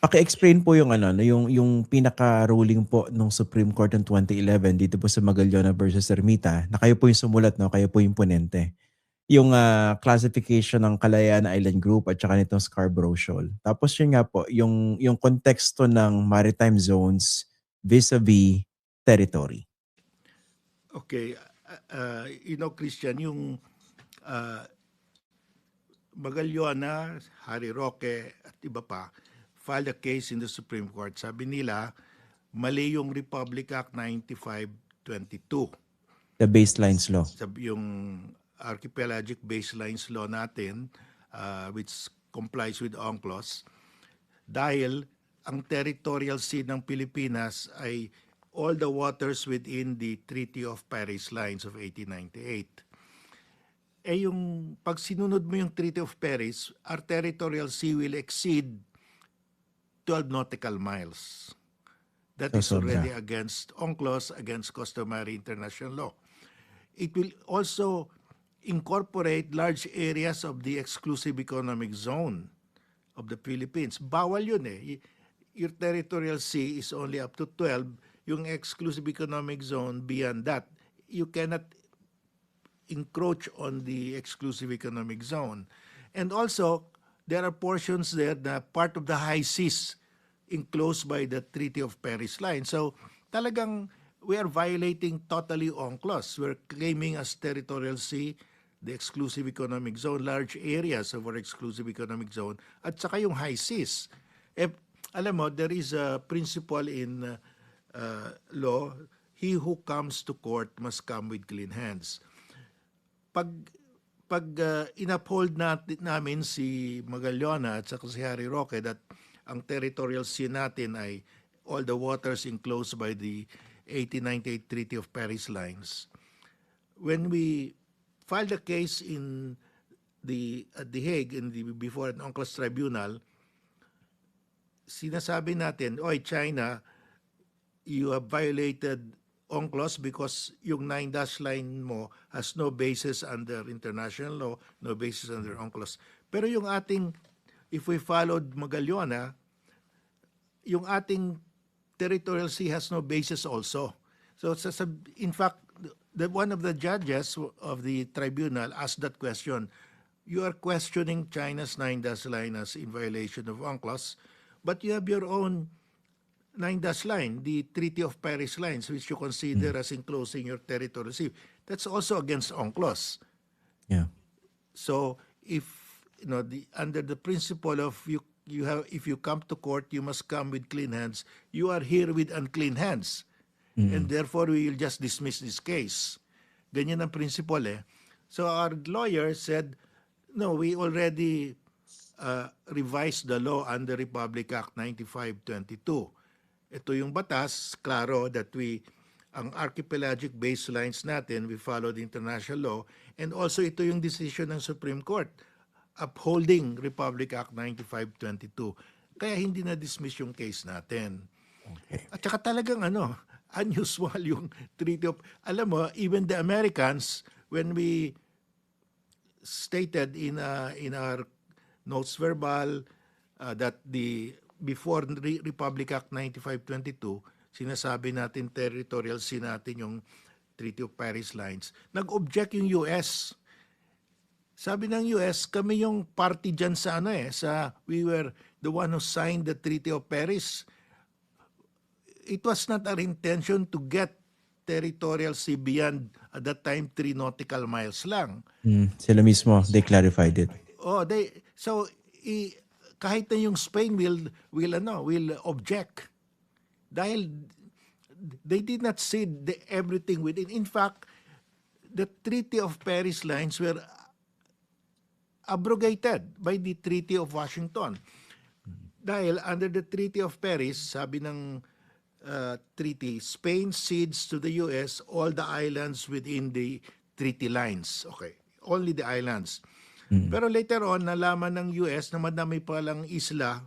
Paki-explain po yung ano, no, yung pinaka-ruling po nung Supreme Court ng 2011 dito po sa Magallona versus Ermita, na kayo po yung sumulat, no? Kayo po yung ponente. Yung classification ng Kalayaan Island Group at saka nitong Scarborough Shoal. Tapos yun nga po, yung konteksto ng maritime zones vis-a-vis territory. Okay, Christian, yung uh, Magallona, Harry Roque at iba pa filed a case in the Supreme Court. Sabi nila, mali yung Republic Act 9522. The baselines law. Sabi yung archipelagic baselines law natin, which complies with UNCLOS, dahil ang territorial sea ng Pilipinas ay all the waters within the Treaty of Paris Lines of 1898. Yung pag sinunod mo yung Treaty of Paris, our territorial sea will exceed 12 nautical miles. That So is already sobra. against UNCLOS, against customary international law. It will also incorporate large areas of the exclusive economic zone of the Philippines. Bawal yun eh. Your territorial sea is only up to 12. Yung exclusive economic zone beyond that, you cannot encroach on the exclusive economic zone. And also, there are portions there that part of the high seas enclosed by the Treaty of Paris line. So talagang we are violating totally UNCLOS. We're claiming as territorial sea the exclusive economic zone, large areas of our exclusive economic zone, at saka yung high seas. Alam mo, there is a principle in law, he who comes to court must come with clean hands. Pag in-uphold namin si Magallona at saka si Harry Roque that ang territorial sea natin ay all the waters enclosed by the 1898 Treaty of Paris Lines. When we filed a case in at the Hague before an UNCLOS tribunal, sinasabi natin, oy China, you have violated UNCLOS because yung 9-dash line mo has no basis under international law, no basis under UNCLOS. Pero yung ating, if we followed Magallona, yung ating territorial sea has no basis also. So in fact, one of the judges of the tribunal asked that question. You are questioning China's 9-dash line as in violation of UNCLOS, but you have your own 9-dash line, the Treaty of Paris lines, which you consider as enclosing your territorial sea. That's also against UNCLOS. Yeah. So if under the principle of if you come to court, you must come with clean hands. You are here with unclean hands, and therefore we will just dismiss this case. Ganyan ang principle eh. So our lawyer said, no, we already revised the law under Republic Act 9522. Ito yung batas, klaro that ang archipelagic baselines natin, we follow the international law, and also ito yung decision ng Supreme Court upholding Republic Act 9522. Kaya hindi na-dismiss yung case natin. Okay. At saka talagang unusual yung treaty of, alam mo, even the Americans, when we stated in our notes verbal that before Republic Act 9522, sinasabi natin territorial sea natin yung Treaty of Paris Lines. Nag-object yung US. Sabi ng US, kami yung party dyan sa we were the one who signed the Treaty of Paris. It was not our intention to get territorial sea beyond, at that time, 3 nautical miles lang. Sila mismo, they clarified it. Kahit na yung Spain will object dahil they did not see everything within. In fact, the Treaty of Paris lines were abrogated by the Treaty of Washington. Dahil under the Treaty of Paris, sabi ng treaty, Spain cedes to the US all the islands within the treaty lines. Okay, only the islands. Pero later on, nalaman ng US na madami palang isla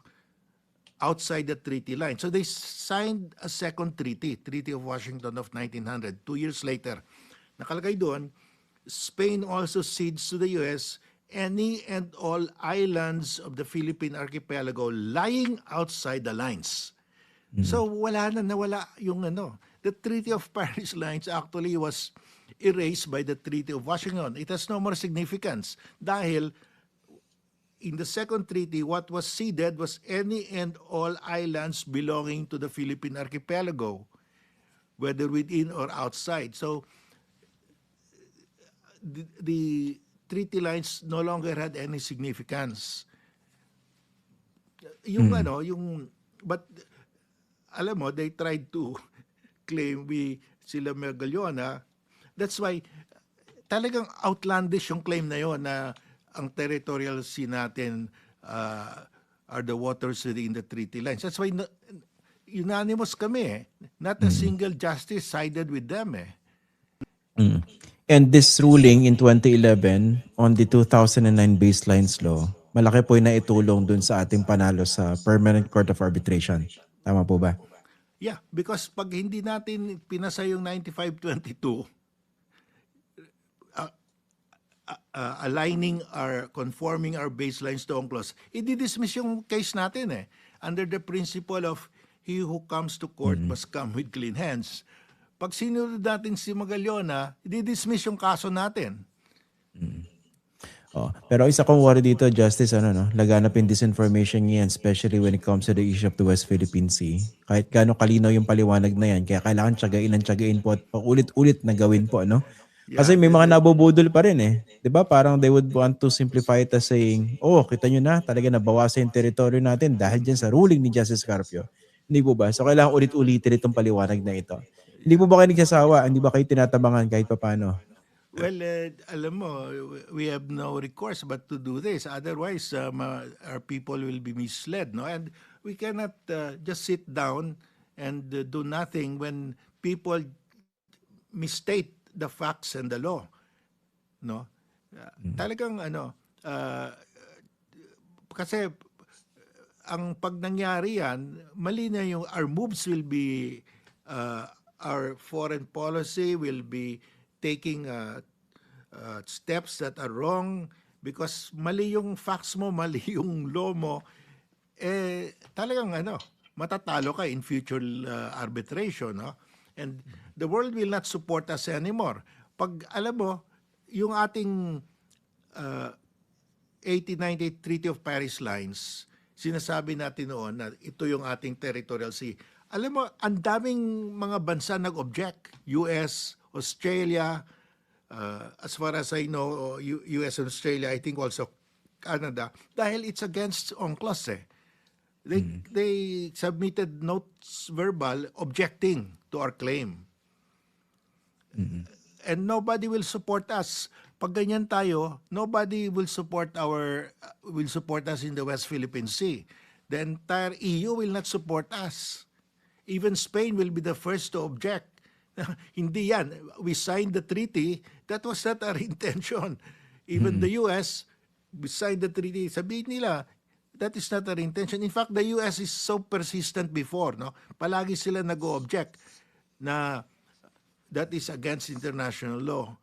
outside the treaty line. So they signed a second treaty, Treaty of Washington of 1900. 2 years later, nakalagay doon, Spain also cedes to the US any and all islands of the Philippine archipelago lying outside the lines. So nawala yung ano. The Treaty of Paris lines actually was erased by the Treaty of Washington. It has no more significance dahil in the second treaty, what was ceded was any and all islands belonging to the Philippine archipelago, whether within or outside. So the treaty lines no longer had any significance. Yung but alam mo, they tried to claim sila Magallona. That's why talagang outlandish yung claim na yon na ang territorial sea natin are the waters within the treaty lines. That's why unanimous kami. Not a single justice sided with them. And this ruling in 2011 on the 2009 baselines law, malaki po yung naitulong dun sa ating panalo sa Permanent Court of Arbitration. Tama po ba? Yeah, because pag hindi natin pinasa yung 9522, conforming our baselines to UNCLOS, i-dismiss yung case natin under the principle of he who comes to court must come with clean hands. Pag sinunod natin si Magallona, i-dismiss yung kaso natin. Pero isa kong worry dito, Justice, laganap yung disinformation niyan, especially when it comes to the issue of the West Philippine Sea. Kahit gaano kalinaw yung paliwanag na yan, kaya kailangan tiyagain po at paulit-ulit na gawin po, Kasi may mga nabubudol pa rin 'Di ba? Parang they would want to simplify it as saying, kita nyo na, talaga nabawasan yung teritoryo natin dahil dyan sa ruling ni Justice Carpio. Hindi po ba? So kailangan ulit-ulitin itong paliwanag na ito. Hindi po ba kayo nagsasawa? Hindi ba kayo tinatabangan kahit paano? Well, alam mo, we have no recourse but to do this. Otherwise, our people will be misled, no? And we cannot just sit down and do nothing when people misstate the facts and the law, no? Talagang kasi ang pag nangyari yan, mali na yung our moves will be our foreign policy will be taking steps that are wrong because mali yung facts mo, mali yung law mo, talagang matatalo ka in future arbitration, no? And the world will not support us anymore. Pag alam mo, yung ating 1898 Treaty of Paris lines, sinasabi natin noon na ito yung ating territorial sea. Alam mo, ang daming mga bansa nag-object. US, Australia, as far as I know, US and Australia, I think also Canada, dahil it's against UNCLOS. They submitted notes verbal objecting to our claim. And nobody will support us. Pag ganyan tayo, nobody will support us in the West Philippine Sea. The entire EU will not support us. Even Spain will be the first to object. Hindi yan. We signed the treaty. That was not our intention. Even the US, we signed the treaty. Sabihin nila, that is not our intention. In fact, the US is so persistent before, no? Palagi sila nag-o-object na that is against international law.